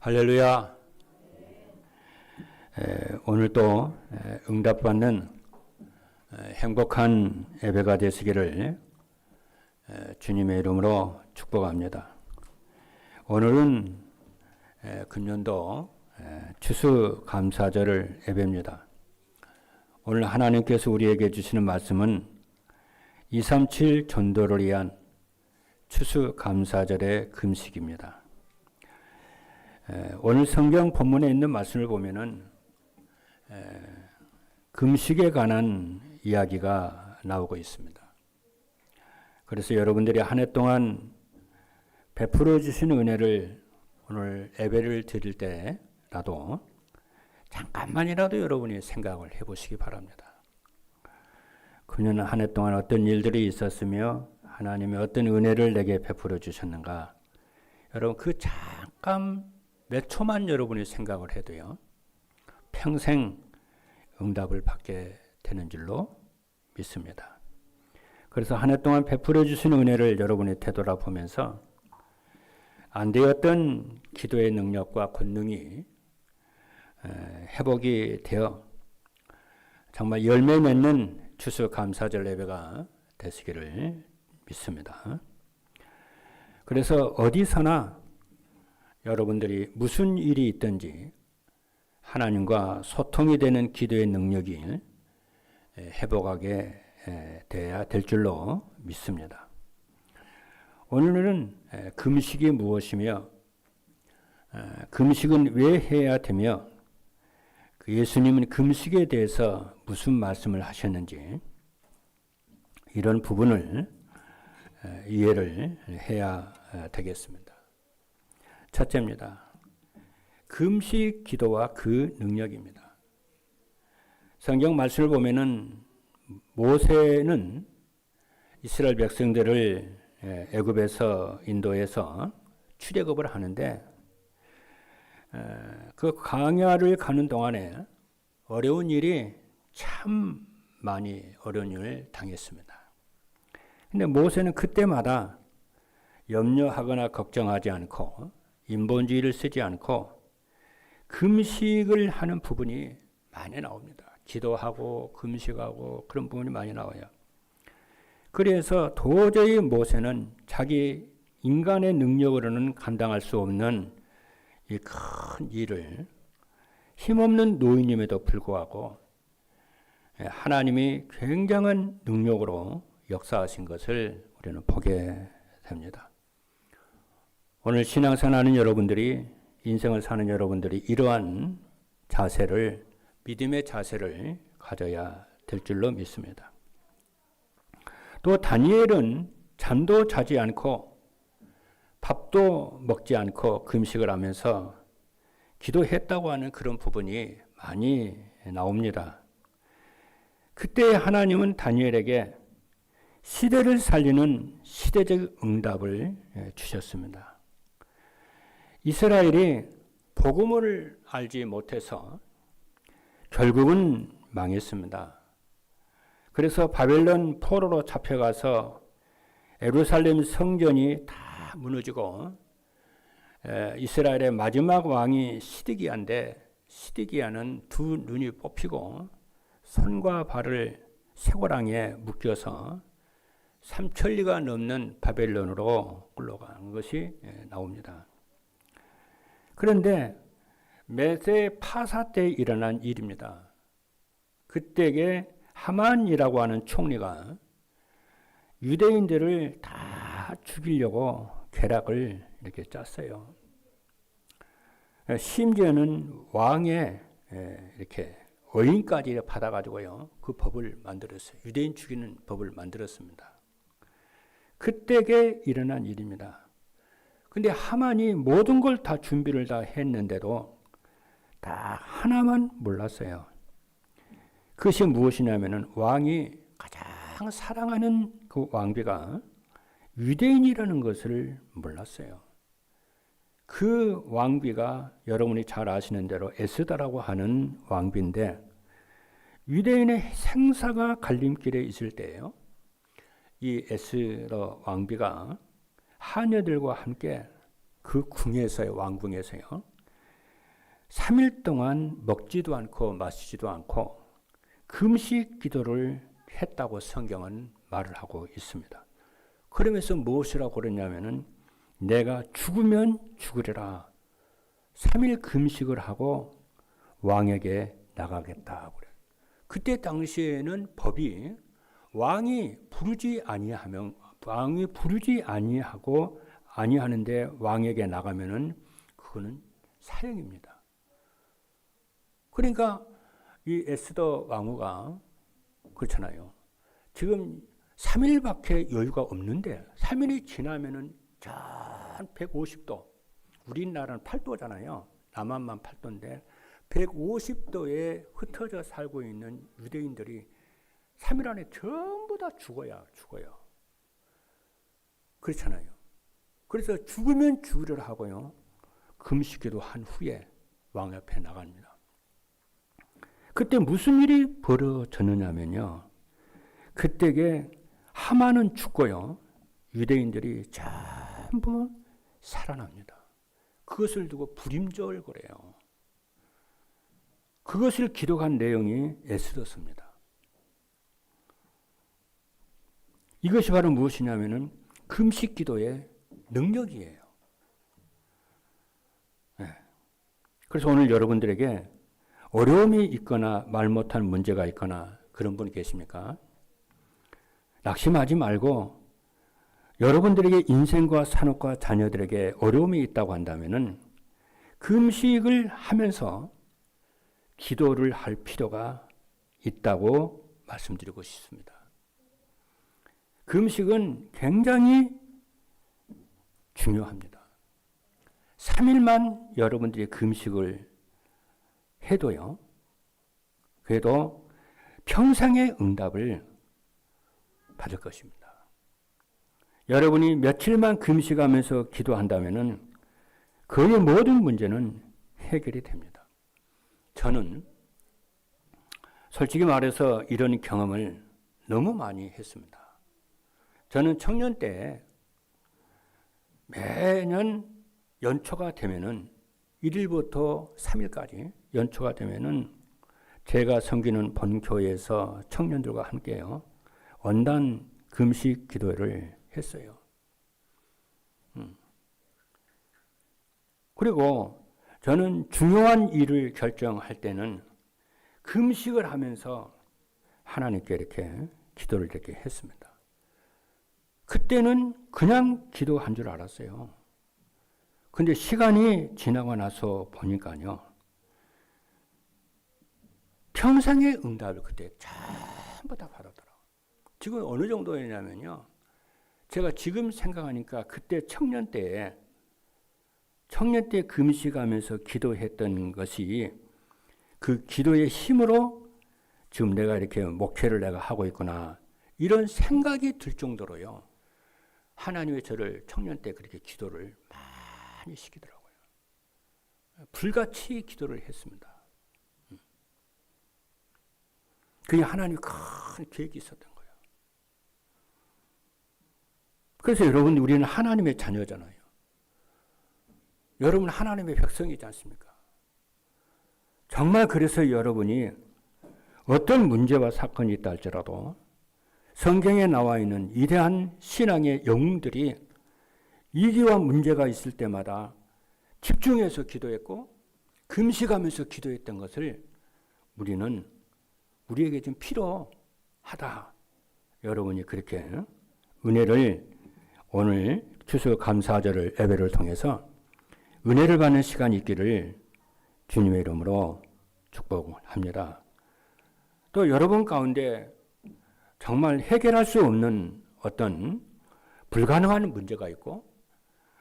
할렐루야. 오늘도 응답받는 행복한 예배가 되시기를 주님의 이름으로 축복합니다. 오늘은 금년도 추수감사절 예배입니다. 오늘 하나님께서 우리에게 주시는 말씀은 237 전도를 위한 추수감사절의 금식입니다. 오늘 성경 본문에 있는 말씀을 보면은 금식에 관한 이야기가 나오고 있습니다. 그래서 여러분들이 한 해 동안 베풀어 주신 은혜를 오늘 예배를 드릴 때라도 잠깐만이라도 여러분이 생각을 해보시기 바랍니다. 그녀는 한 해 동안 어떤 일들이 있었으며 하나님이 어떤 은혜를 내게 베풀어 주셨는가. 여러분 그 잠깐 몇 초만 여러분이 생각을 해도요. 평생 응답을 받게 되는 줄로 믿습니다. 그래서 한 해 동안 베풀어 주신 은혜를 여러분이 되돌아보면서 안 되었던 기도의 능력과 권능이 회복이 되어 정말 열매 맺는 추수감사절 예배가 되시기를 믿습니다. 그래서 어디서나 여러분들이 무슨 일이 있든지 하나님과 소통이 되는 기도의 능력이 회복하게 돼야 될 줄로 믿습니다. 오늘은 금식이 무엇이며 금식은 왜 해야 되며 예수님은 금식에 대해서 무슨 말씀을 하셨는지 이런 부분을 이해를 해야 되겠습니다. 첫째입니다. 금식 기도와 그 능력입니다. 성경 말씀을 보면은 모세는 이스라엘 백성들을 애굽에서 인도해서 출애굽을 하는데 그 광야를 가는 동안에 어려운 일이 참 많이 어려운 일을 당했습니다. 근데 모세는 그때마다 염려하거나 걱정하지 않고 인본주의를 쓰지 않고 금식을 하는 부분이 많이 나옵니다. 기도하고 금식하고 그런 부분이 많이 나와요. 그래서 도저히 모세는 자기 인간의 능력으로는 감당할 수 없는 이 큰 일을 힘없는 노인임에도 불구하고 하나님이 굉장한 능력으로 역사하신 것을 우리는 보게 됩니다. 오늘 신앙생활하는 여러분들이 인생을 사는 여러분들이 이러한 자세를 믿음의 자세를 가져야 될 줄로 믿습니다. 또 다니엘은 잠도 자지 않고 밥도 먹지 않고 금식을 하면서 기도했다고 하는 그런 부분이 많이 나옵니다. 그때 하나님은 다니엘에게 시대를 살리는 시대적 응답을 주셨습니다. 이스라엘이 복음을 알지 못해서 결국은 망했습니다. 그래서 바벨론 포로로 잡혀가서 예루살렘 성전이 다 무너지고 이스라엘의 마지막 왕이 시드기야인데 시드기야는 두 눈이 뽑히고 손과 발을 쇠고랑에 묶여서 3천리가 넘는 바벨론으로 끌려간 것이 나옵니다. 그런데 메세 파사 때 일어난 일입니다. 그때에 하만이라고 하는 총리가 유대인들을 다 죽이려고 계략을 이렇게 짰어요. 심지어는 왕의 이렇게 어인까지 받아가지고요. 그 법을 만들었어요. 유대인 죽이는 법을 만들었습니다. 그때에 일어난 일입니다. 근데 하만이 모든 걸 다 준비를 다 했는데도 다 하나만 몰랐어요. 그것이 무엇이냐면은 왕이 가장 사랑하는 그 왕비가 유대인이라는 것을 몰랐어요. 그 왕비가 여러분이 잘 아시는 대로 에스더라고 하는 왕비인데 유대인의 생사가 갈림길에 있을 때예요. 이 에스더 왕비가 하녀들과 함께 그 궁에서요, 왕궁에서요, 3일 동안 먹지도 않고 마시지도 않고 금식 기도를 했다고 성경은 말을 하고 있습니다. 그러면서 무엇이라고 그랬냐면은 내가 죽으면 죽으리라. 3일 금식을 하고 왕에게 나가겠다. 그때 당시에는 법이 왕이 부르지 아니하고 아니하는데 왕에게 나가면은 그거는 사형입니다. 그러니까 이 에스더 왕후가 그렇잖아요. 지금 3일밖에 여유가 없는데 3일이 지나면은 전 150도, 우리나라는 8도잖아요. 남한만 8도인데 150도에 흩어져 살고 있는 유대인들이 3일 안에 전부 다 죽어요. 그렇잖아요. 그래서 죽으면 죽으려 하고요. 금식기도 한 후에 왕 옆에 나갑니다. 그때 무슨 일이 벌어졌느냐면요. 그때에 하만은 죽고요. 유대인들이 전부 살아납니다. 그것을 두고 부림절거려요. 그것을 기록한 내용이 에스더서입니다. 이것이 바로 무엇이냐면은 금식 기도의 능력이에요. 네. 그래서 오늘 여러분들에게 어려움이 있거나 말 못할 문제가 있거나 그런 분 계십니까? 낙심하지 말고 여러분들에게 인생과 산업과 자녀들에게 어려움이 있다고 한다면은 금식을 하면서 기도를 할 필요가 있다고 말씀드리고 싶습니다. 금식은 굉장히 중요합니다. 3일만 여러분들이 금식을 해도요. 그래도 평생의 응답을 받을 것입니다. 여러분이 며칠만 금식하면서 기도한다면은 거의 모든 문제는 해결이 됩니다. 저는 솔직히 말해서 이런 경험을 너무 많이 했습니다. 저는 청년 때 매년 연초가 되면은 1일부터 3일까지 연초가 되면은 제가 섬기는 본교회에서 청년들과 함께요. 원단 금식 기도를 했어요. 그리고 저는 중요한 일을 결정할 때는 금식을 하면서 하나님께 이렇게 기도를 이렇게 했습니다. 그때는 그냥 기도한 줄 알았어요. 근데 시간이 지나고 나서 보니까요. 평생의 응답을 그때 전부 다 받았더라고요. 지금 어느 정도였냐면요. 제가 지금 생각하니까 그때 청년 때 금식하면서 기도했던 것이 그 기도의 힘으로 지금 내가 이렇게 목회를 내가 하고 있구나. 이런 생각이 들 정도로요. 하나님의 저를 청년 때 그렇게 기도를 많이 시키더라고요. 불같이 기도를 했습니다. 그게 하나님의 큰 계획이 있었던 거예요. 그래서 여러분, 우리는 하나님의 자녀잖아요. 여러분 하나님의 백성이지 않습니까? 정말 그래서 여러분이 어떤 문제와 사건이 있다 할지라도 성경에 나와 있는 위대한 신앙의 영웅들이 위기와 문제가 있을 때마다 집중해서 기도했고 금식하면서 기도했던 것을 우리에게 좀 필요하다. 여러분이 그렇게 은혜를 오늘 추수감사절을 예배를 통해서 은혜를 받는 시간이 있기를 주님의 이름으로 축복합니다. 또 여러분 가운데 정말 해결할 수 없는 어떤 불가능한 문제가 있고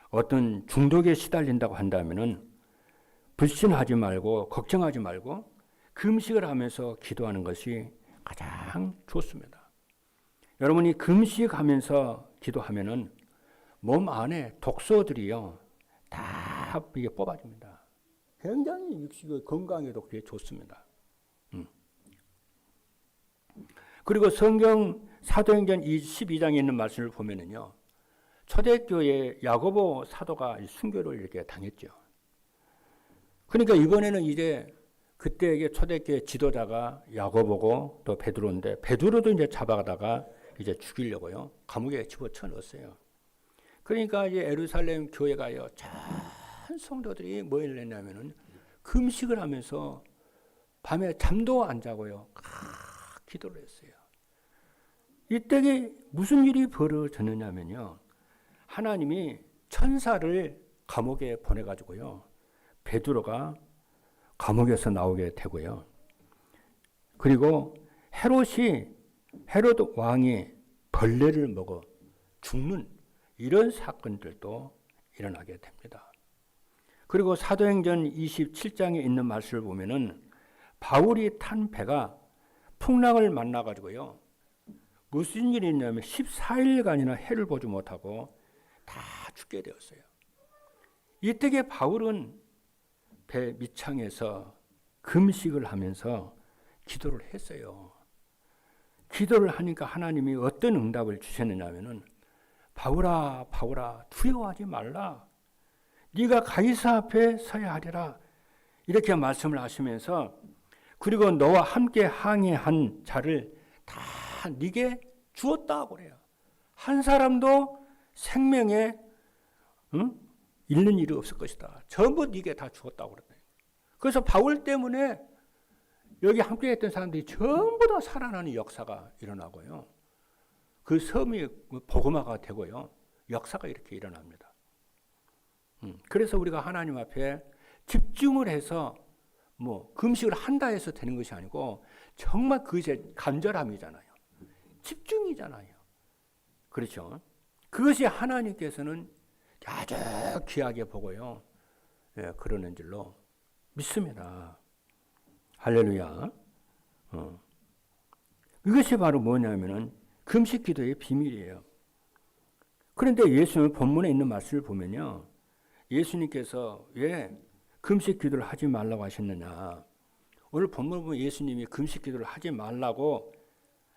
어떤 중독에 시달린다고 한다면은 불신하지 말고 걱정하지 말고 금식을 하면서 기도하는 것이 가장 좋습니다. 여러분이 금식하면서 기도하면은 몸 안에 독소들이요 다 이게 뽑아집니다. 굉장히 육식의 건강에도 그게 좋습니다. 그리고 성경 사도행전 12장에 있는 말씀을 보면은요, 초대교회 야고보 사도가 순교를 이렇게 당했죠. 그러니까 이번에는 이제 그때에게 초대교회 지도자가 야고보고 또 베드로인데 베드로도 이제 잡아가다가 이제 죽이려고요. 감옥에 집어쳐 넣었어요. 그러니까 이제 예루살렘 교회가요. 전 성도들이 뭐 했냐면은 금식을 하면서 밤에 잠도 안 자고요. 기도를 했어요. 이때 무슨 일이 벌어졌느냐면요. 하나님이 천사를 감옥에 보내가지고요. 베드로가 감옥에서 나오게 되고요. 그리고 헤롯 왕이 벌레를 먹어 죽는 이런 사건들도 일어나게 됩니다. 그리고 사도행전 27장에 있는 말씀을 보면은 바울이 탄 배가 풍랑을 만나가지고요. 무슨 일이 있냐면 14일간이나 해를 보지 못하고 다 죽게 되었어요. 이때에 바울은 배 밑창에서 금식을 하면서 기도를 했어요. 기도를 하니까 하나님이 어떤 응답을 주셨느냐면은 바울아 두려워하지 말라. 네가 가이사 앞에 서야 하리라. 이렇게 말씀을 하시면서 그리고 너와 함께 항해한 자를 다 네게 주었다고 그래요. 한 사람도 생명에 잃는 일이 없을 것이다. 전부 네게 다 주었다고 그래요. 그래서 바울 때문에 여기 함께 했던 사람들이 전부 다 살아나는 역사가 일어나고요. 그 섬이 복음화가 되고요. 역사가 이렇게 일어납니다. 그래서 우리가 하나님 앞에 집중을 해서 뭐 금식을 한다 해서 되는 것이 아니고 정말 그것이 간절함이잖아요. 집중이잖아요. 그렇죠? 그것이 하나님께서는 아주 귀하게 보고요. 예, 그러는 줄로 믿습니다. 할렐루야. 이것이 바로 뭐냐면은 금식 기도의 비밀이에요. 그런데 예수님 본문에 있는 말씀을 보면요. 예수님께서 왜 금식 기도를 하지 말라고 하셨느냐. 오늘 본문을 보면 예수님이 금식 기도를 하지 말라고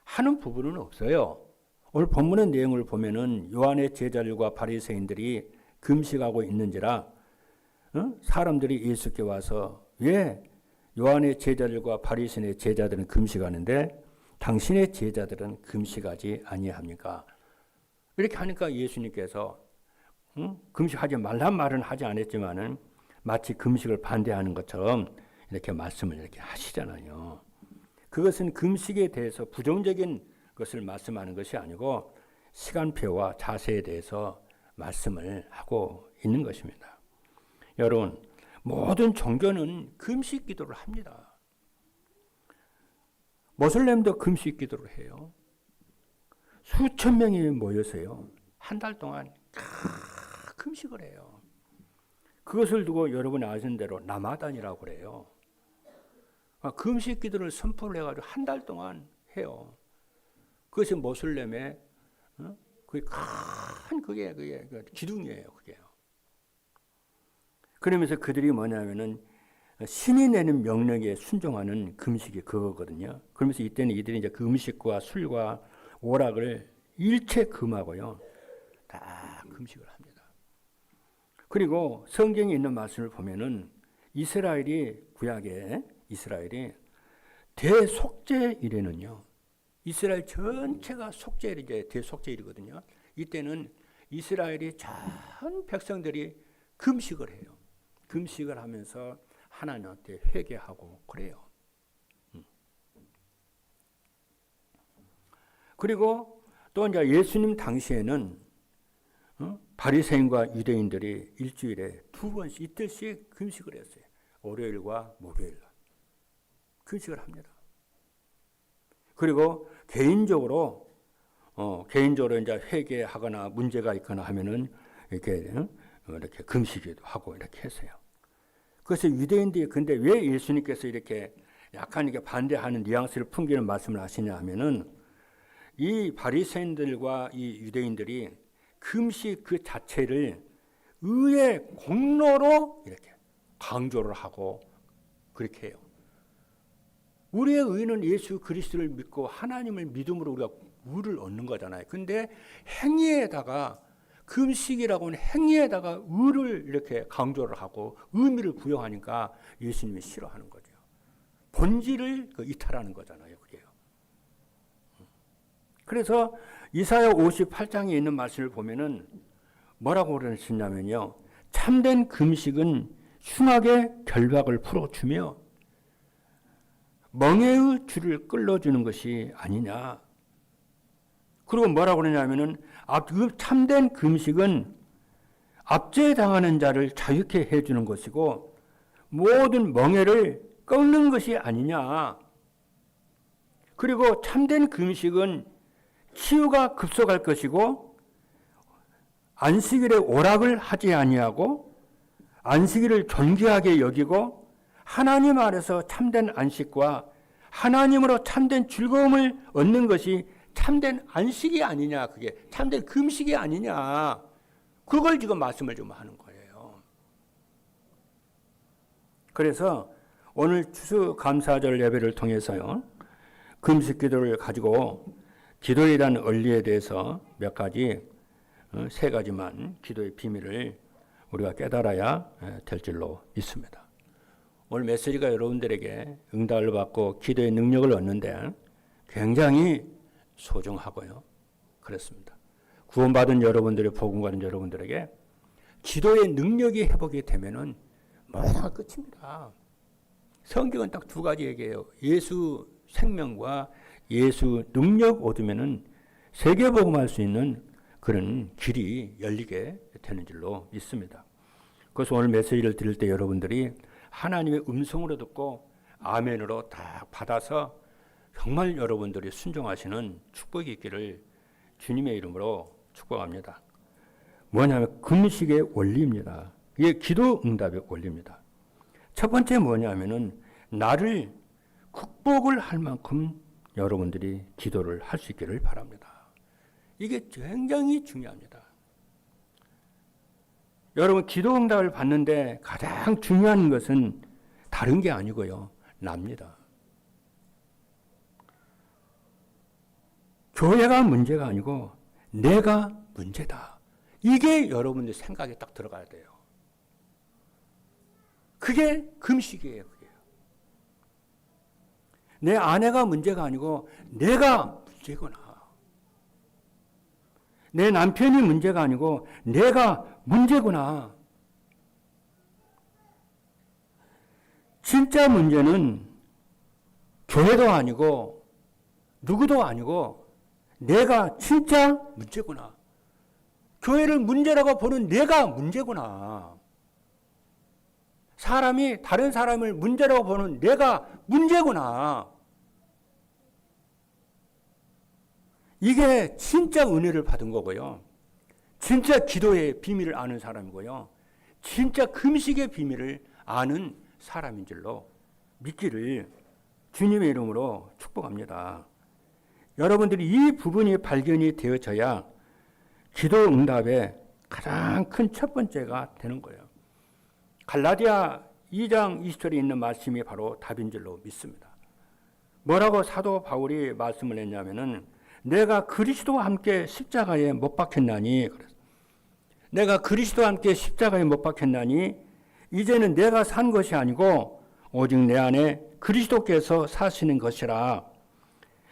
하는 부분은 없어요. 오늘 본문의 내용을 보면은 요한의 제자들과 바리새인들이 금식하고 있는지라 사람들이 예수께 와서 왜 요한의 제자들과 바리새인의 제자들은 금식하는데 당신의 제자들은 금식하지 아니합니까? 이렇게 하니까 예수님께서 금식하지 말란 말은 하지 않았지만은 마치 금식을 반대하는 것처럼 이렇게 말씀을 이렇게 하시잖아요. 그것은 금식에 대해서 부정적인 것을 말씀하는 것이 아니고 시간표와 자세에 대해서 말씀을 하고 있는 것입니다. 여러분, 모든 종교는 금식 기도를 합니다. 모슬렘도 금식 기도를 해요. 수천 명이 모여서요. 한 달 동안 금식을 해요. 그것을 두고 여러분이 아시는 대로 라마단이라고 그래요. 금식 기도를 선포를 해가지고 한 달 동안 해요. 그것이 모슬렘의 그게 기둥이에요. 그게요. 그러면서 그들이 뭐냐면은 신이 내는 명령에 순종하는 금식이 그거거든요. 그러면서 이때는 이들이 이제 그 음식과 술과 오락을 일체 금하고요. 다 금식을 합니다. 그리고 성경에 있는 말씀을 보면은 구약의 이스라엘이 대속죄일에는요. 이스라엘 전체가 속죄일이 대속죄일이거든요. 이때는 이스라엘이 전 백성들이 금식을 해요. 금식을 하면서 하나님한테 회개하고 그래요. 그리고 또 이제 예수님 당시에는 바리새인과 유대인들이 일주일에 2번씩 이틀씩 금식을 했어요. 월요일과 목요일 금식을 합니다. 그리고 개인적으로 이제 회개하거나 문제가 있거나 하면은 이렇게 금식도 하고 이렇게 했어요. 그래서 유대인들이 근데 왜 예수님께서 이렇게 약간 이렇게 반대하는 뉘앙스를 풍기는 말씀을 하시냐 하면은 이 바리새인들과 이 유대인들이 금식 그 자체를 의의 공로로 이렇게 강조를 하고 그렇게 해요. 우리의 의는 예수 그리스도를 믿고 하나님을 믿음으로 우리가 의를 얻는 거잖아요. 근데 행위에다가 금식이라고는 행위에다가 의를 이렇게 강조를 하고 의미를 부여하니까 예수님이 싫어하는 거죠. 본질을 이탈하는 거잖아요, 그게요. 그래서 이사야 58장에 있는 말씀을 보면은 뭐라고 그러시냐면요. 참된 금식은 흉악의 결박을 풀어주며 멍에의 줄을 끌어주는 것이 아니냐. 그리고 뭐라고 그러냐면은 참된 금식은 압제당하는 자를 자유케 해주는 것이고 모든 멍에를 꺾는 것이 아니냐. 그리고 참된 금식은 치유가 급속할 것이고 안식일에 오락을 하지 아니하고 안식일을 존귀하게 여기고 하나님 아래서 참된 안식과 하나님으로 참된 즐거움을 얻는 것이 참된 안식이 아니냐. 그게 참된 금식이 아니냐. 그걸 지금 말씀을 좀 하는 거예요. 그래서 오늘 추수감사절 예배를 통해서요. 금식 기도를 가지고 기도에 대한 원리에 대해서 몇 가지, 세 가지만 기도의 비밀을 우리가 깨달아야 될 줄로 믿습니다. 오늘 메시지가 여러분들에게 응답을 받고 기도의 능력을 얻는데 굉장히 소중하고요. 그렇습니다. 구원받은 여러분들이 복음 받은 여러분들에게 기도의 능력이 회복이 되면은 모든 게 끝입니다. 성경은 딱 두 가지 얘기예요. 예수 생명과 예수 능력 얻으면은 세계 복음할 수 있는 그런 길이 열리게 되는 줄로 믿습니다. 그래서 오늘 메시지를 드릴 때 여러분들이 하나님의 음성으로 듣고 아멘으로 딱 받아서 정말 여러분들이 순종하시는 축복이 있기를 주님의 이름으로 축복합니다. 뭐냐면 금식의 원리입니다. 이게 기도 응답의 원리입니다. 첫 번째 뭐냐면은 나를 극복을 할 만큼 여러분들이 기도를 할 수 있기를 바랍니다. 이게 굉장히 중요합니다. 여러분 기도 응답을 받는데 가장 중요한 것은 다른 게 아니고요. 납니다. 교회가 문제가 아니고 내가 문제다. 이게 여러분들 생각에 딱 들어가야 돼요. 그게 금식이에요. 그게요. 내 아내가 문제가 아니고 내가 문제구나. 내 남편이 문제가 아니고 내가 문제구나. 진짜 문제는 교회도 아니고 누구도 아니고 내가 진짜 문제구나. 교회를 문제라고 보는 내가 문제구나. 사람이 다른 사람을 문제라고 보는 내가 문제구나. 이게 진짜 은혜를 받은 거고요. 진짜 기도의 비밀을 아는 사람이고요. 진짜 금식의 비밀을 아는 사람인 줄로 믿기를 주님의 이름으로 축복합니다. 여러분들이 이 부분이 발견이 되어져야 기도 응답의 가장 큰 첫 번째가 되는 거예요. 갈라디아 2장 20절에 있는 말씀이 바로 답인 줄로 믿습니다. 뭐라고 사도 바울이 말씀을 했냐면은 내가 그리스도와 함께 십자가에 못 박혔나니, 내가 그리스도와 함께 십자가에 못 박혔나니 이제는 내가 산 것이 아니고 오직 내 안에 그리스도께서 사시는 것이라.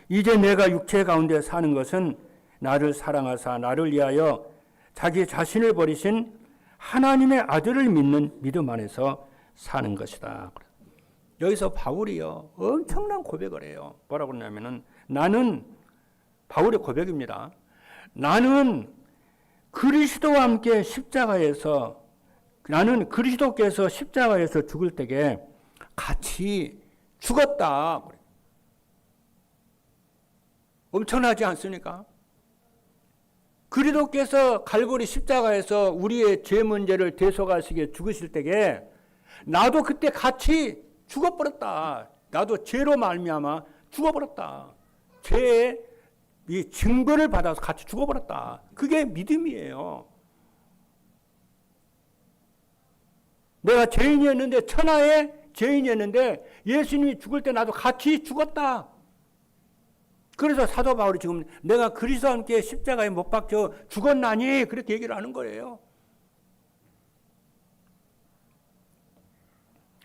이제 내가 육체 가운데 사는 것은 나를 사랑하사 나를 위하여 자기 자신을 버리신 하나님의 아들을 믿는 믿음 안에서 사는 것이다. 여기서 바울이요 엄청난 고백을 해요. 뭐라고 그러냐면은 나는, 바울의 고백입니다. 나는 그리스도와 함께 십자가에서, 나는 그리스도께서 십자가에서 죽을 때에 같이 죽었다. 엄청나지 않습니까? 그리스도께서 갈보리 십자가에서 우리의 죄 문제를 대속하시게 죽으실 때에 나도 그때 같이 죽어버렸다. 나도 죄로 말미암아 죽어버렸다. 죄의 이 증거를 받아서 같이 죽어버렸다. 그게 믿음이에요. 내가 죄인이었는데, 천하의 죄인이었는데 예수님이 죽을 때 나도 같이 죽었다. 그래서 사도 바울이 지금 내가 그리스도와 함께 십자가에 못 박혀 죽었나니 그렇게 얘기를 하는 거예요.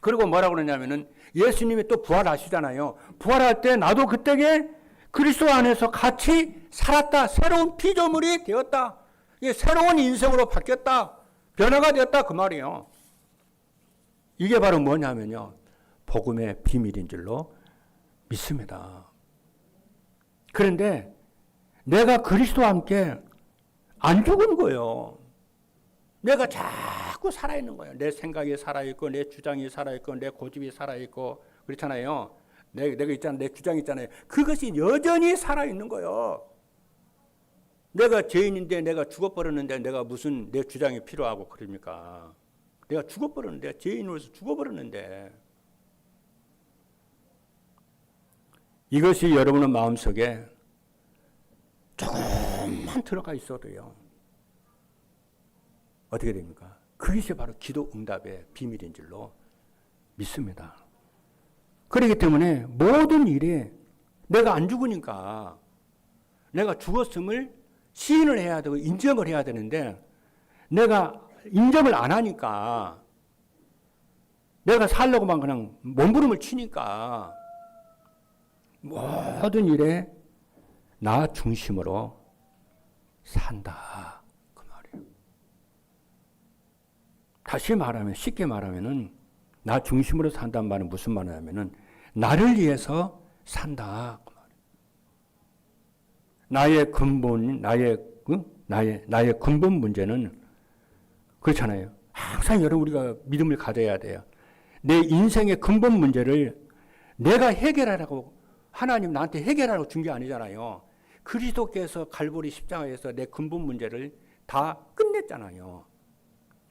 그리고 뭐라고 그러냐면은 예수님이 또 부활하시잖아요. 부활할 때 나도 그때에 그리스도 안에서 같이 살았다. 새로운 피조물이 되었다. 이게 새로운 인생으로 바뀌었다. 변화가 되었다. 그 말이에요. 이게 바로 뭐냐면요. 복음의 비밀인 줄로 믿습니다. 그런데 내가 그리스도와 함께 안 죽은 거예요. 내가 자꾸 살아있는 거예요. 내 생각이 살아있고 내 주장이 살아있고 내 고집이 살아있고 그렇잖아요. 내가 있잖아. 내 주장이 있잖아요. 그것이 여전히 살아있는 거예요. 내가 죄인인데 내가 죽어버렸는데 내가 무슨 내 주장이 필요하고 그럽니까? 내가 죽어버렸는데 죄인으로서 죽어버렸는데 이것이 여러분의 마음속에 조금만 들어가 있어도요. 어떻게 됩니까? 그것이 바로 기도 응답의 비밀인 줄로 믿습니다. 그렇기 때문에 모든 일에 내가 안 죽으니까 내가 죽었음을 시인을 해야 되고 인정을 해야 되는데 내가 인정을 안 하니까 내가 살려고만 그냥 몸부림을 치니까 모든 일에 나 중심으로 산다. 그 말이에요. 다시 말하면, 쉽게 말하면은, 나 중심으로 산다는 말은 무슨 말이냐면은, 나를 위해서 산다. 그 말이에요. 나의 근본, 나의 근본 문제는 그렇잖아요. 항상 여러분 우리가 믿음을 가져야 돼요. 내 인생의 근본 문제를 내가 해결하라고 하나님 나한테 해결하라고 준 게 아니잖아요. 그리스도께서 갈보리 십자가에서 내 근본 문제를 다 끝냈잖아요.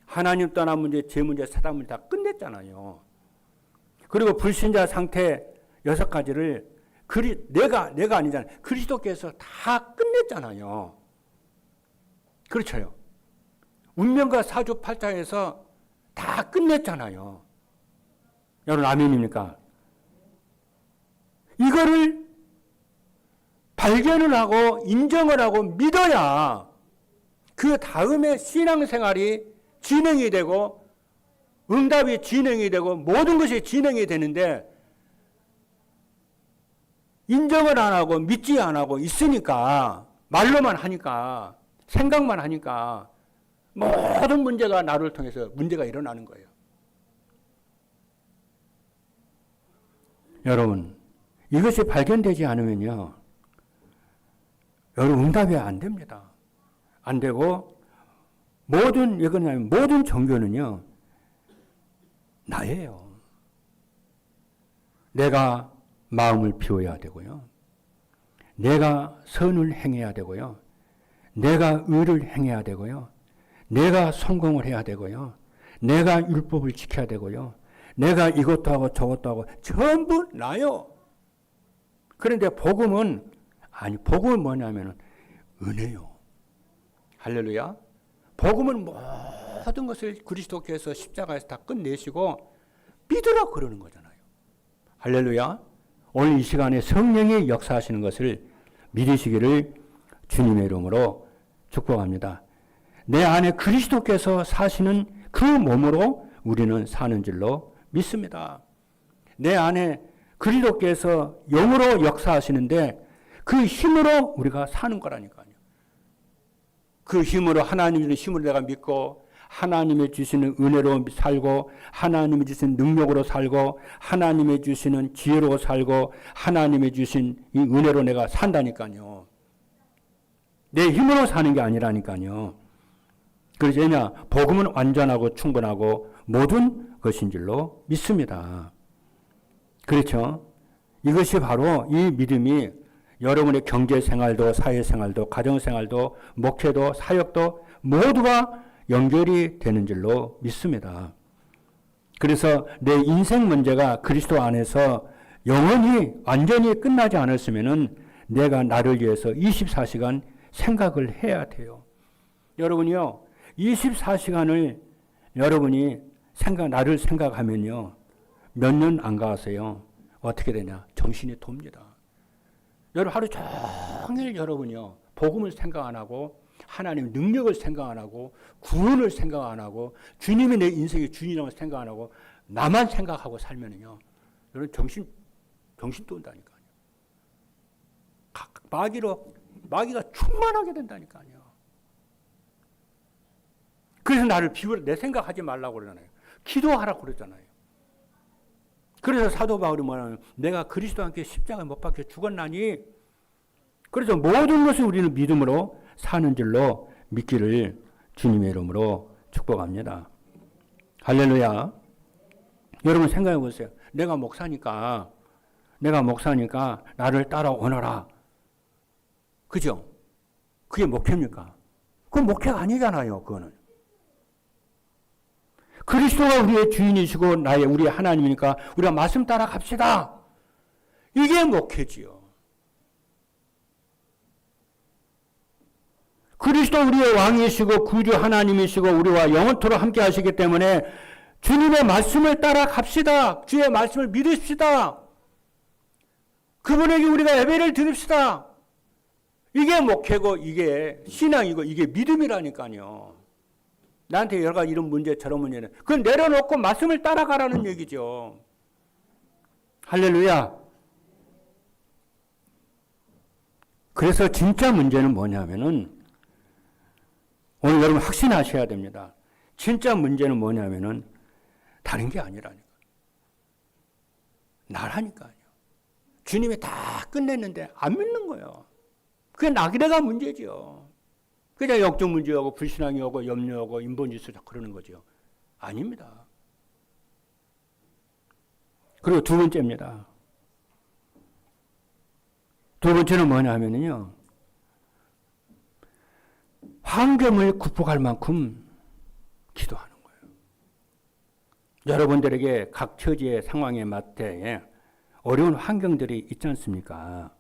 하나님 떠난 문제, 죄 문제, 사단 문제 다 끝냈잖아요. 그리고 불신자 상태 6가지를 내가 아니잖아요. 그리스도께서 다 끝냈잖아요. 그렇죠. 운명과 사주팔자에서 다 끝냈잖아요. 여러분 아멘입니까? 이거를 발견을 하고 인정을 하고 믿어야 그 다음에 신앙생활이 진행이 되고 응답이 진행이 되고 모든 것이 진행이 되는데 인정을 안 하고 믿지 안 하고 있으니까 말로만 하니까 생각만 하니까 모든 문제가 나를 통해서 문제가 일어나는 거예요. 여러분 이것이 발견되지 않으면요. 여러분 응답이 안 됩니다. 안 되고 모든 종교는요. 나예요. 내가 마음을 비워야 되고요. 내가 선을 행해야 되고요. 내가 의를 행해야 되고요. 내가 성공을 해야 되고요. 내가 율법을 지켜야 되고요. 내가 이것도 하고 저것도 하고 전부 나요. 그런데 복음은 뭐냐면 은혜요. 할렐루야. 복음은 모든 것을 그리스도께서 십자가에서 다 끝내시고 믿으라고 그러는 거잖아요. 할렐루야. 오늘 이 시간에 성령이 역사하시는 것을 믿으시기를 주님의 이름으로 축복합니다. 내 안에 그리스도께서 사시는 그 몸으로 우리는 사는 줄로 믿습니다. 내 안에 그리스도께서 영으로 역사하시는데 그 힘으로 우리가 사는 거라니까요. 그 힘으로 하나님의 힘으로 내가 믿고 하나님의 주시는 은혜로 살고 하나님의 주신 능력으로 살고 하나님의 주시는 지혜로 살고 하나님의 주신 이 은혜로 내가 산다니까요. 내 힘으로 사는 게 아니라니까요. 그래서 왜냐? 복음은 완전하고 충분하고 모든 것인 줄로 믿습니다. 그렇죠? 이것이 바로 이 믿음이 여러분의 경제생활도 사회생활도 가정생활도 목회도 사역도 모두가 연결이 되는 줄로 믿습니다. 그래서 내 인생 문제가 그리스도 안에서 영원히 완전히 끝나지 않았으면은 내가 나를 위해서 24시간 생각을 해야 돼요. 여러분이요, 24시간을 여러분이 나를 생각하면요, 몇 년 안 가세요. 어떻게 되냐? 정신이 돕니다. 여러분 하루 종일 여러분이요 복음을 생각 안 하고 하나님 능력을 생각 안 하고 구원을 생각 안 하고 주님이 내 인생의 주인이라고 생각 안 하고 나만 생각하고 살면은요 여러분 정신도 온다니까요. 마귀가 충만하게 된다니까요. 그래서 나를 비우라 내 생각하지 말라고 그러잖아요. 기도하라고 그러잖아요. 그래서 사도 바울이 뭐냐면 내가 그리스도와 함께 십자가에 못 박혀 죽었나니 그래서 모든 것을 우리는 믿음으로 사는 줄로 믿기를 주님의 이름으로 축복합니다. 할렐루야. 여러분 생각해 보세요. 내가 목사니까 나를 따라오너라. 그죠? 그게 목회입니까? 그건 목회가 아니잖아요. 그거는. 그리스도가 우리의 주인이시고 우리의 하나님이니까 우리가 말씀 따라 갑시다. 이게 목회지요. 그리스도 우리의 왕이시고 구주 하나님이시고 우리와 영원토록 함께 하시기 때문에 주님의 말씀을 따라 갑시다. 주의 말씀을 믿읍시다. 그분에게 우리가 예배를 드립시다. 이게 목회고 이게 신앙이고 이게 믿음이라니까요. 나한테 여러 가지 이런 문제 저런 문제는 그건 내려놓고 말씀을 따라가라는 얘기죠. 할렐루야. 그래서 진짜 문제는 뭐냐면은 오늘 여러분 확신하셔야 됩니다. 진짜 문제는 뭐냐면은 다른 게 아니라니까. 나라니까요. 주님이 다 끝냈는데 안 믿는 거예요. 그게 나그네가 문제죠. 그냥 역적 문제하고 불신앙이 오고 염려하고 인본주의자 그러는 거죠. 아닙니다. 그리고 두 번째입니다. 두 번째는 뭐냐면요. 환경을 극복할 만큼 기도하는 거예요. 여러분들에게 각 처지의 상황에 맞게 어려운 환경들이 있지 않습니까?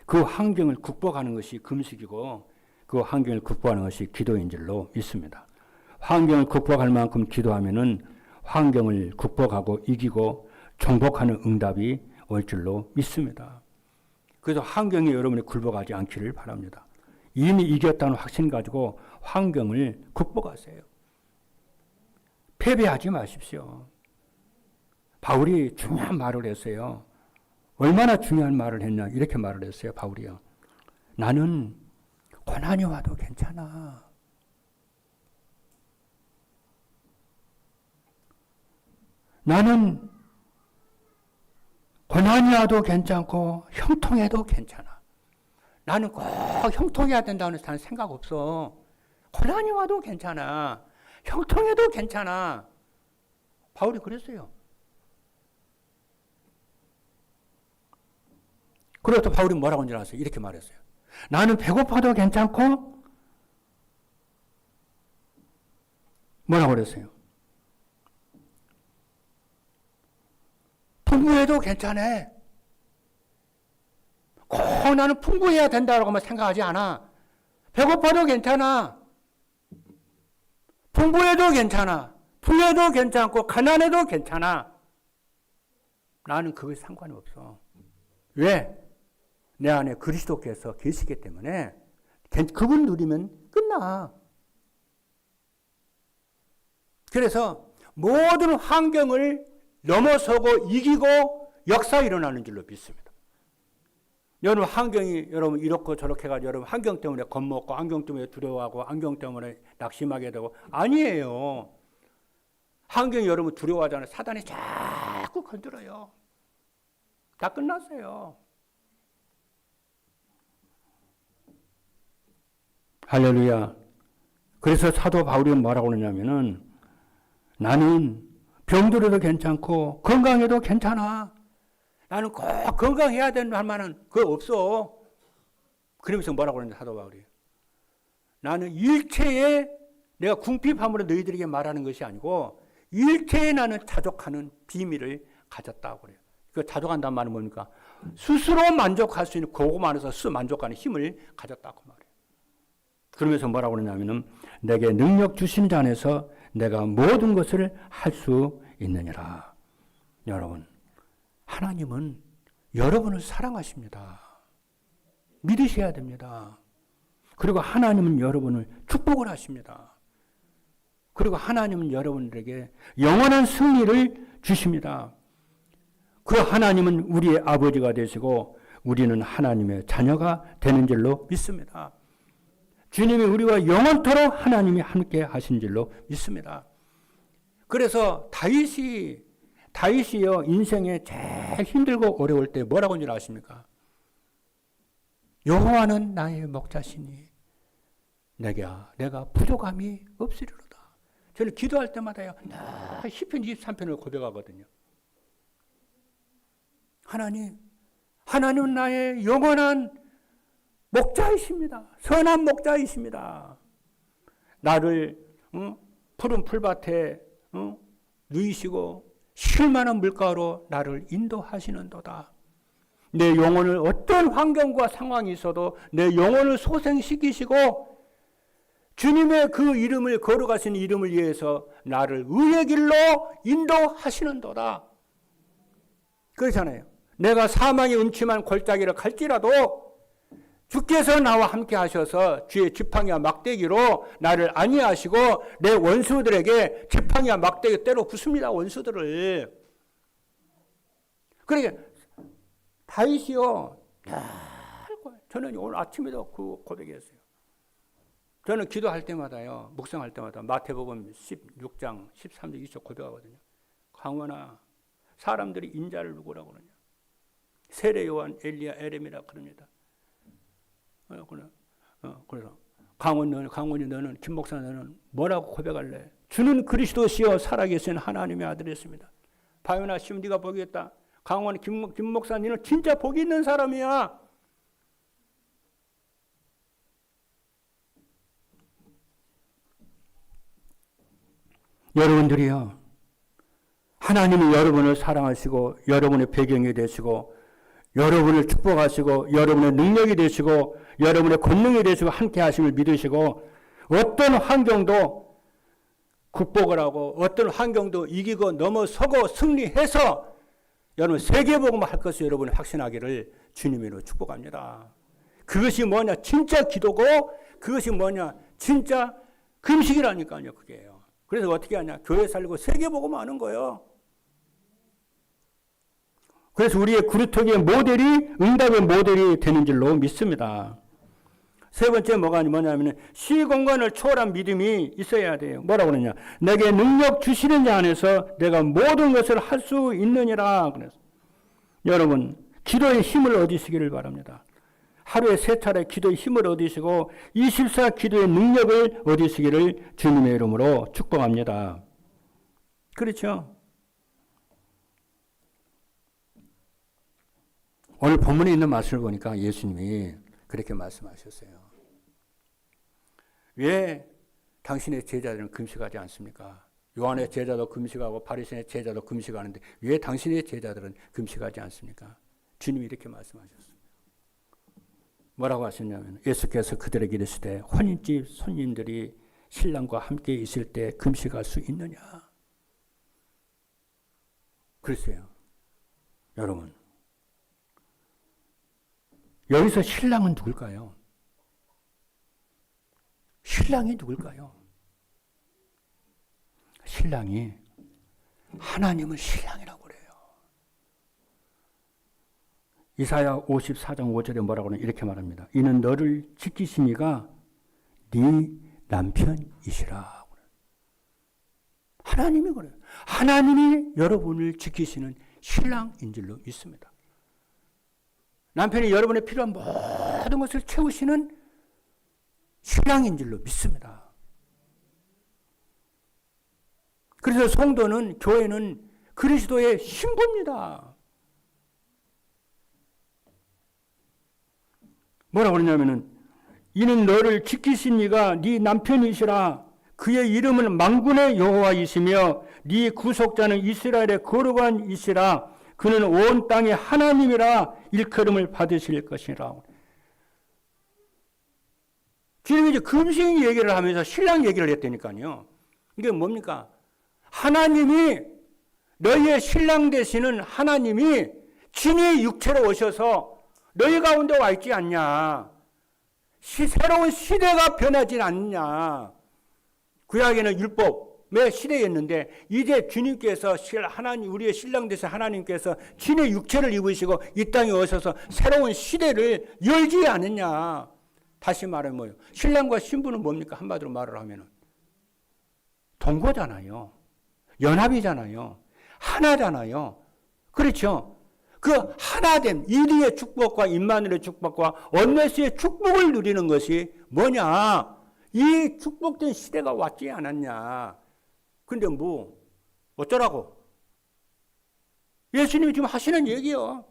그 환경을 극복하는 것이 금식이고 그 환경을 극복하는 것이 기도인 줄로 믿습니다. 환경을 극복할 만큼 기도하면은 환경을 극복하고 이기고 정복하는 응답이 올 줄로 믿습니다. 그래서 환경이 여러분이 굴복하지 않기를 바랍니다. 이미 이겼다는 확신 가지고 환경을 극복하세요. 패배하지 마십시오. 바울이 중요한 말을 했어요. 얼마나 중요한 말을 했냐 이렇게 말을 했어요. 바울이요. 나는 고난이 와도 괜찮아. 나는 고난이 와도 괜찮고 형통해도 괜찮아. 나는 꼭 형통해야 된다는 생각 없어. 고난이 와도 괜찮아. 형통해도 괜찮아. 바울이 그랬어요. 그래서 바울이 뭐라고 하는지 아세요? 이렇게 말했어요. 나는 배고파도 괜찮고 뭐라고 그랬어요? 풍부해도 괜찮아. 꼭 나는 풍부해야 된다고만 생각하지 않아. 배고파도 괜찮아. 풍부해도 괜찮아. 풍요해도 괜찮고 가난해도 괜찮아. 나는 그게 상관이 없어. 왜? 내 안에 그리스도께서 계시기 때문에 그분 누리면 끝나. 그래서 모든 환경을 넘어서고 이기고 역사 일어나는 줄로 믿습니다. 여러분 환경이 여러분 이렇고 저렇게 해가지고 여러분 환경 때문에 겁먹고 환경 때문에 두려워하고 환경 때문에 낙심하게 되고 아니에요. 환경이 여러분 두려워하잖아요. 사단이 자꾸 건드려요. 다 끝났어요. 할렐루야. 그래서 사도 바울이 뭐라고 그러냐면은 나는 병들어도 괜찮고 건강해도 괜찮아. 나는 꼭 건강해야 되는 할 만한 그거 없어. 그러면서 뭐라고 그러는데 사도 바울이. 나는 일체에 내가 궁핍함으로 너희들에게 말하는 것이 아니고 일체에 나는 자족하는 비밀을 가졌다고 그래요. 그 자족한다는 말은 뭡니까? 스스로 만족할 수 있는 그거 안에서 스스로 만족하는 힘을 가졌다고 말해요. 그러면서 뭐라고 그러냐면은 내게 능력 주신 자 안에서 내가 모든 것을 할 수 있느니라. 여러분, 하나님은 여러분을 사랑하십니다. 믿으셔야 됩니다. 그리고 하나님은 여러분을 축복을 하십니다. 그리고 하나님은 여러분들에게 영원한 승리를 주십니다. 그 하나님은 우리의 아버지가 되시고 우리는 하나님의 자녀가 되는 줄로 믿습니다. 주님이 우리와 영원토록 하나님이 함께 하신 줄로 믿습니다. 그래서 다윗이요 인생에 제일 힘들고 어려울 때 뭐라고 줄 아십니까? 여호와는 나의 목자시니 내가 부족함이 없으리로다. 저는 기도할 때마다요 시편 23편을 고백하거든요. 하나님은 나의 영원한 목자이십니다. 선한 목자이십니다. 나를 푸른 풀밭에 누이시고 쉴만한 물가로 나를 인도하시는도다. 내 영혼을 어떤 환경과 상황이 있어도 내 영혼을 소생시키시고 주님의 그 이름을 걸어가신 이름을 위해서 나를 의의 길로 인도하시는도다. 그렇잖아요. 내가 사망의 음침한 골짜기를 갈지라도 주께서 나와 함께 하셔서 주의 지팡이와 막대기로 나를 안위하시고 내 원수들에게 지팡이와 막대기 때려 부숩니다. 원수들을. 그러니까 다윗이요. 저는 오늘 아침에도 그 고백했어요. 저는 기도할 때마다요. 묵상할 때마다 마태복음 16장 13절 20절 고백하거든요. 강원아 사람들이 인자를 누구라고 그러냐. 세례 요한 엘리야 에렘이라 그럽니다. 그래서 강원이 너는 김 목사 너는 뭐라고 고백할래? 주는 그리스도시요 살아계신 하나님의 아들이었습니다. 바요나 시험 네가 복이 있다. 강원 김 목사 너는 진짜 복이 있는 사람이야. 여러분들이요 하나님이 여러분을 사랑하시고 여러분의 배경이 되시고 여러분을 축복하시고 여러분의 능력이 되시고 여러분의 권능이 되시고 함께 하심을 믿으시고 어떤 환경도 극복을 하고 어떤 환경도 이기고 넘어서고 승리해서 여러분 세계복음을 할 것을 여러분이 확신하기를 주님으로 축복합니다. 그것이 뭐냐 진짜 기도고 그것이 뭐냐 진짜 금식이라니까요. 그게요. 그래서 어떻게 하냐 교회 살고 세계복음 하는 거예요. 그래서 우리의 구루토기의 모델이 응답의 모델이 되는 줄로 믿습니다. 세 번째 뭐냐면 시공간을 초월한 믿음이 있어야 돼요. 뭐라고 그러냐? 내게 능력 주시는 자 안에서 내가 모든 것을 할 수 있느니라. 그래서 여러분 기도의 힘을 얻으시기를 바랍니다. 하루에 3차례 기도의 힘을 얻으시고 24 기도의 능력을 얻으시기를 주님의 이름으로 축복합니다. 그렇죠? 오늘 본문에 있는 말씀을 보니까 예수님이 그렇게 말씀하셨어요. 왜 당신의 제자들은 금식하지 않습니까? 요한의 제자도 금식하고 바리새인의 제자도 금식하는데 왜 당신의 제자들은 금식하지 않습니까? 주님이 이렇게 말씀하셨어요. 뭐라고 하셨냐면 예수께서 그들에게 이르시되 혼인집 손님들이 신랑과 함께 있을 때 금식할 수 있느냐? 글쎄요. 여러분 여기서 신랑은 누굴까요? 신랑이 누굴까요? 신랑이 하나님을 신랑이라고 그래요. 이사야 54장 5절에 뭐라고 하냐 이렇게 말합니다. 이는 너를 지키신 이가 네 남편이시라. 하나님이 그래요. 하나님이 여러분을 지키시는 신랑인 줄로 믿습니다. 남편이 여러분의 필요한 모든 것을 채우시는 신랑인 줄로 믿습니다. 그래서 성도는 교회는 그리스도의 신부입니다. 뭐라고 그러냐면은 이는 너를 지키신 이가 네 남편이시라. 그의 이름은 만군의 여호와이시며 네 구속자는 이스라엘의 거룩한 이시라. 그는 온 땅의 하나님이라 일컬음을 받으실 것이라. 주님이 이제 금식 얘기를 하면서 신랑 얘기를 했다니까요. 이게 뭡니까? 하나님이 너희의 신랑 되시는 하나님이 친히 육체로 오셔서 너희 가운데 와 있지 않냐. 새로운 시대가 변하지 않느냐. 구약에는 율법의 시대였는데 이제 주님께서 하나님, 우리의 신랑 되신 하나님께서 진의 육체를 입으시고 이 땅에 오셔서 새로운 시대를 열지 않느냐. 다시 말하면 뭐예요? 신랑과 신부는 뭡니까? 한마디로 말을 하면은 동거잖아요. 연합이잖아요. 하나잖아요. 그렇죠? 그 하나됨, 이리의 축복과 임마누엘의 축복과 언네스의 축복을 누리는 것이 뭐냐? 이 축복된 시대가 왔지 않았냐? 근데 뭐 어쩌라고? 예수님이 지금 하시는 얘기요.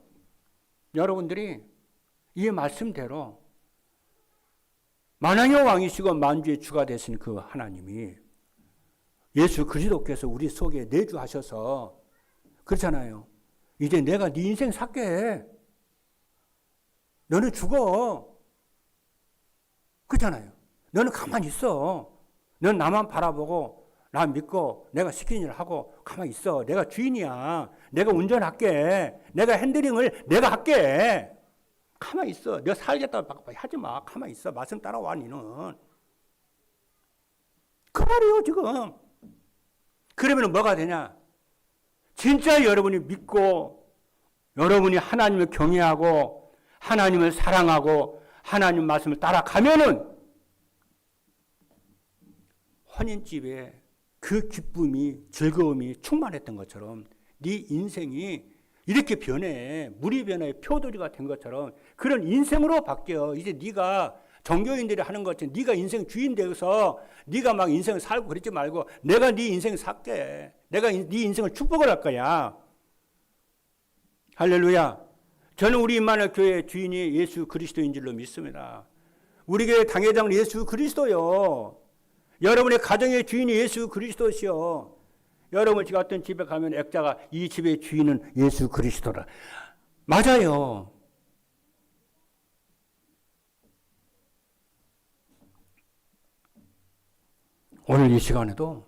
여러분들이 이 말씀대로 만왕의 왕이시고 만주의 주가 되신 그 하나님이 예수 그리스도께서 우리 속에 내주하셔서 그렇잖아요. 이제 내가 네 인생 살게 해. 너는 죽어. 그렇잖아요. 너는 가만히 있어. 넌 나만 바라보고 나 믿고 내가 시키는 일을 하고 가만히 있어. 내가 주인이야. 내가 운전할게. 내가 핸들링을 내가 할게. 가만히 있어. 내가 살겠다고 하지 마. 가만히 있어. 말씀 따라와 니는. 그 말이에요 지금. 그러면 뭐가 되냐? 진짜 여러분이 믿고 여러분이 하나님을 경외하고 하나님을 사랑하고 하나님 말씀을 따라가면은 혼인집에 그 기쁨이 즐거움이 충만했던 것처럼 네 인생이 이렇게 변해 물이 변해 표도리가 된 것처럼 그런 인생으로 바뀌어. 이제 네가 종교인들이 하는 것처럼 네가 인생 주인 되어서 네가 막 인생을 살고 그러지 말고 내가 네 인생을 살게. 내가 네 인생을 축복을 할 거야. 할렐루야. 저는 우리 임마누엘 교회 주인이 예수 그리스도인 줄로 믿습니다. 우리 교회 당회장은 예수 그리스도요. 여러분의 가정의 주인이 예수 그리스도시요. 여러분 지금 어떤 집에 가면 액자가 이 집의 주인은 예수 그리스도라. 맞아요. 오늘 이 시간에도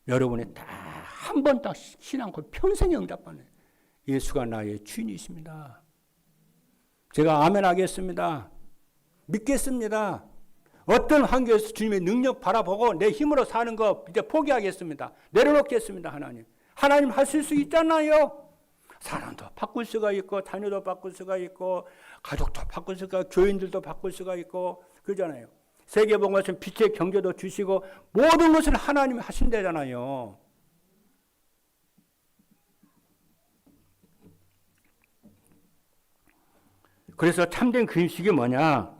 여러분이 딱 한 번 딱 신앙고 평생에 응답하네. 예수가 나의 주인이십니다. 제가 아멘 하겠습니다. 믿겠습니다. 어떤 환경에서 주님의 능력 바라보고 내 힘으로 사는 거 이제 포기하겠습니다. 내려놓겠습니다. 하나님 하실 수 있잖아요. 사람도 바꿀 수가 있고 자녀도 바꿀 수가 있고 가족도 바꿀 수가 있고 교인들도 바꿀 수가 있고 그러잖아요. 세계복음에서는 빛의 경제도 주시고 모든 것을 하나님이 하신다잖아요. 그래서 참된 금식이 뭐냐?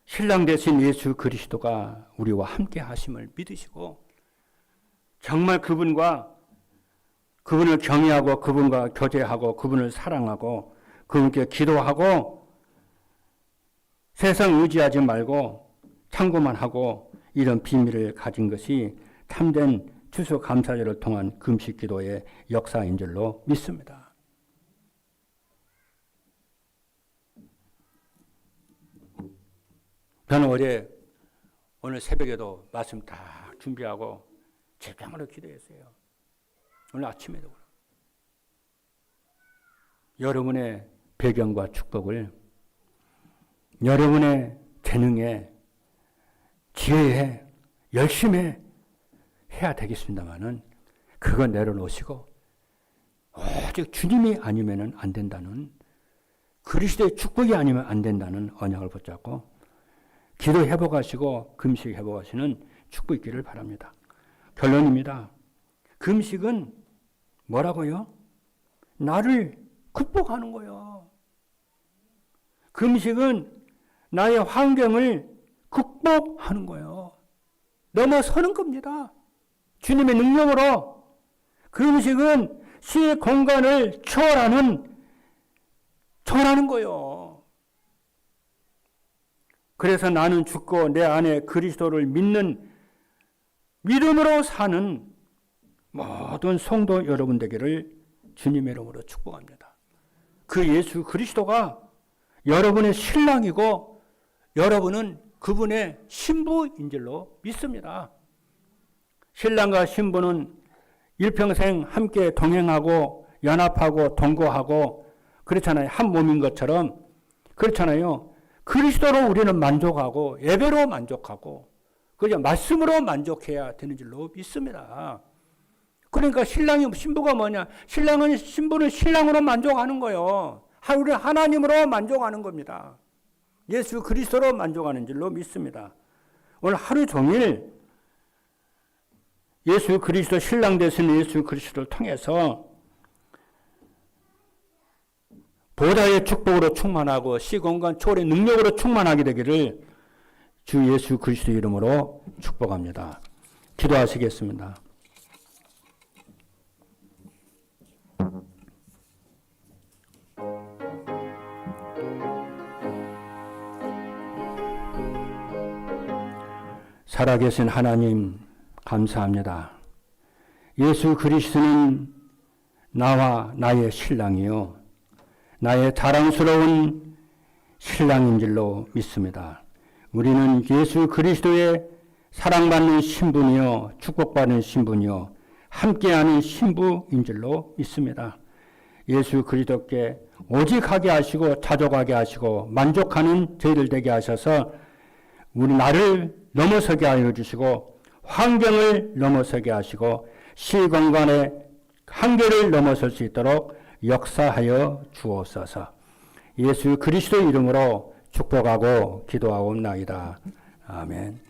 신랑 되신 예수 그리스도가 우리와 함께 하심을 믿으시고 정말 그분을 경외하고 그분과 교제하고 그분을 사랑하고 그분께 기도하고 세상 의지하지 말고 참고만 하고 이런 비밀을 가진 것이 참된 추수감사절을 통한 금식 기도의 역사인 줄로 믿습니다. 저는 오늘 새벽에도 말씀 다 준비하고 집중으로 기도했어요. 오늘 아침에도. 여러분의 배경과 축복을 여러분의 재능에 지혜에 열심히 해야 되겠습니다만은 그건 내려놓으시고 오직 주님이 아니면 안 된다는 그리스도의 축복이 아니면 안 된다는 언약을 붙잡고 기도 회복하시고 금식 회복하시는 축복 있기를 바랍니다. 결론입니다. 금식은 뭐라고요? 나를 극복하는 거예요. 금식은 나의 환경을 극복하는 거예요. 넘어서는 겁니다. 주님의 능력으로. 금식은 시의 공간을 초월하는 거예요. 그래서 나는 죽고 내 안에 그리스도를 믿는 믿음으로 사는 모든 성도 여러분 되기를 주님의 이름으로 축복합니다. 그 예수 그리스도가 여러분의 신랑이고 여러분은 그분의 신부인 줄로 믿습니다. 신랑과 신부는 일평생 함께 동행하고 연합하고 동거하고 그렇잖아요. 한 몸인 것처럼 그렇잖아요. 그리스도로 우리는 만족하고 예배로 만족하고 그죠? 말씀으로 만족해야 되는 줄로 믿습니다. 그러니까 신부가 뭐냐? 신부는 신랑으로 만족하는 거예요. 우리 하나님으로 만족하는 겁니다. 예수 그리스도로 만족하는 줄로 믿습니다. 오늘 하루 종일 예수 그리스도 신랑 되신 예수 그리스도를 통해서 보다의 축복으로 충만하고 시공간 초월의 능력으로 충만하게 되기를 주 예수 그리스도 이름으로 축복합니다. 기도하시겠습니다. 살아계신 하나님 감사합니다. 예수 그리스도는 나와 나의 신랑이요 나의 자랑스러운 신랑인 줄로 믿습니다. 우리는 예수 그리스도의 사랑받는 신분이요 축복받는 신분이요 함께하는 신부인 줄로 믿습니다. 예수 그리스도께 오직하게 하시고 자족하게 하시고 만족하는 저희들 되게 하셔서 우리 나를 넘어서게 하여 주시고 환경을 넘어서게 하시고 시공간의 한계를 넘어설 수 있도록 역사하여 주옵소서. 예수 그리스도 이름으로 축복하고 기도하옵나이다. 아멘.